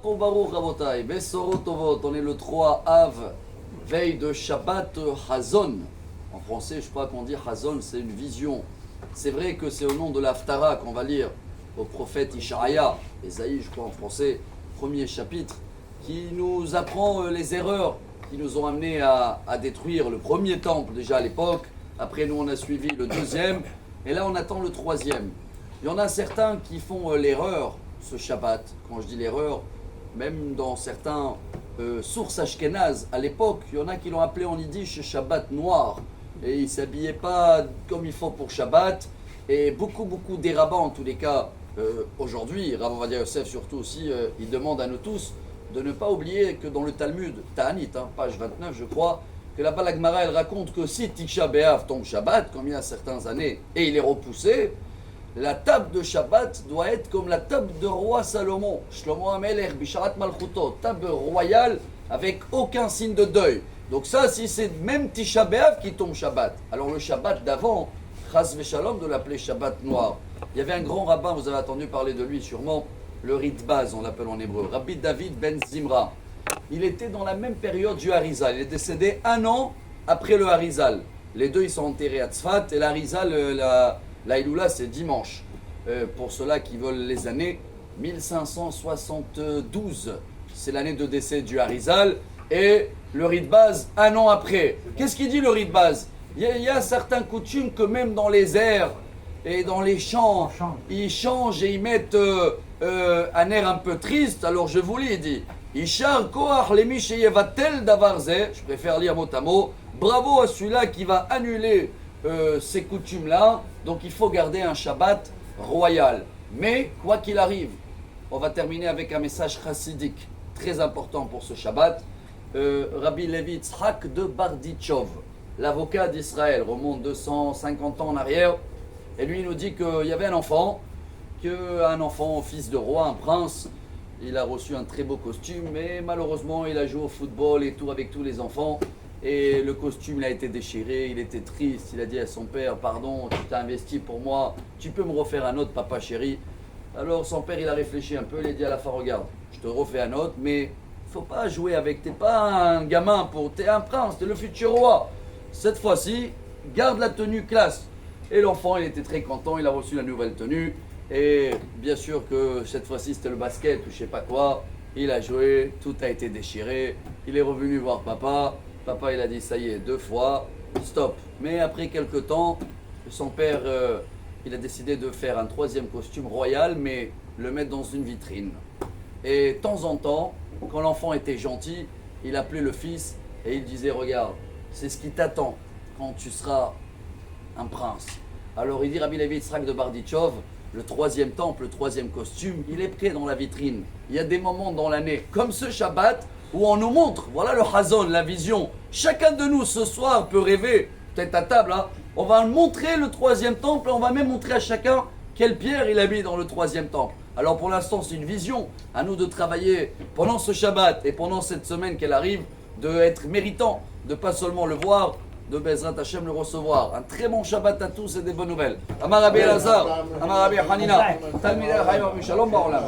Chag Baruch Rabotai, Besorot Tovot, on est le 3 Av, veille de Shabbat Hazon. En français, je crois qu'on dit Hazon, c'est une vision. C'est vrai que c'est au nom de l'Haftara qu'on va lire au prophète Ishaïa, Esaïe, je crois en français, premier chapitre, qui nous apprend les erreurs qui nous ont amenés à détruire le premier temple déjà à l'époque. Après, nous, on a suivi le deuxième, et là, on attend le troisième. Il y en a certains qui font l'erreur, ce Shabbat. Quand je dis l'erreur, même dans certains sources ashkénazes, à l'époque, il y en a qui l'ont appelé en yiddish Shabbat noir. Et ils ne s'habillaient pas comme il faut pour Shabbat. Et beaucoup des rabbins, en tous les cas, aujourd'hui, Rav Ovadia Yosef surtout aussi, il demande à nous tous de ne pas oublier que dans le Talmud, Ta'anit, page 29 je crois, que là-bas la Gemara elle raconte que si Tisha B'Av tombe Shabbat, comme il y a certaines années, et il est repoussé, la table de Shabbat doit être comme la table de roi Salomon, Shlomo HaMelech, Bisharat Malchuto, table royale avec aucun signe de deuil. Donc ça, si c'est même Tisha B'Av qui tombe Shabbat, alors le Shabbat d'avant, Chas Veshalom de l'appeler Shabbat noir. Il y avait un grand rabbin, vous avez entendu parler de lui sûrement, le Ritbaz, on l'appelle en hébreu, Rabbi David Ben Zimra. Il était dans la même période du Harizal. Il est décédé 1 an après le Harizal. Les deux, ils sont enterrés à Tzfat. Et l'Harizal, la Iloula, c'est dimanche. Pour ceux-là qui veulent les années, 1572. C'est l'année de décès du Harizal. Et le Ritbaz, 1 an après. Qu'est-ce qu'il dit le Ritbaz ? Il y a certaines coutumes que même dans les airs et dans les chants, ils changent et ils mettent un air un peu triste. Alors je vous lis, il dit Ishar koach lemi sheyevatel davar zeh. Je préfère lire mot à mot. Bravo à celui-là qui va annuler ces coutumes-là. Donc il faut garder un Shabbat royal. Mais quoi qu'il arrive, on va terminer avec un message chassidique très important pour ce Shabbat. Rabbi Levi Yitzhak de Bardichov, l'avocat d'Israël, remonte 250 ans en arrière. Et lui, il nous dit qu'il y avait un enfant, fils de roi, un prince. Il a reçu un très beau costume, mais malheureusement, il a joué au football et tout avec tous les enfants. Et le costume, il a été déchiré, il était triste. Il a dit à son père, pardon, tu t'as investi pour moi, tu peux me refaire un autre, papa chéri. Alors son père, il a réfléchi un peu, il a dit à la fin, regarde, je te refais un autre, mais il ne faut pas jouer avec, t'es pas un gamin, t'es un prince, t'es le futur roi. Cette fois-ci, garde la tenue classe. Et l'enfant, il était très content, il a reçu la nouvelle tenue. Et bien sûr que cette fois-ci, c'était le basket ou je sais pas quoi. Il a joué, tout a été déchiré. Il est revenu voir papa. Papa, il a dit, ça y est, 2 fois, stop. Mais après quelques temps, son père, il a décidé de faire un 3e costume royal, mais le mettre dans une vitrine. Et de temps en temps, quand l'enfant était gentil, il appelait le fils et il disait, regarde, c'est ce qui t'attend quand tu seras un prince. Alors il dit Rabbi Levi Yitzhak de Bardichov, le 3e temple, le 3e costume, il est prêt dans la vitrine. Il y a des moments dans l'année, comme ce Shabbat, où on nous montre, voilà le Hazon, la vision. Chacun de nous ce soir peut rêver, peut-être à table, on va montrer le 3e temple, on va même montrer à chacun quelle pierre il a mis dans le 3e temple. Alors pour l'instant c'est une vision, à nous de travailler pendant ce Shabbat et pendant cette semaine qu'elle arrive, d'être méritant, de pas seulement le voir, de Bezrat Hashem le recevoir. Un très bon Shabbat à tous et des bonnes nouvelles. Amar Rabbi Elazar, Amar Rabbi Hanina, Talmidei Chayim Shalom Ba'olam.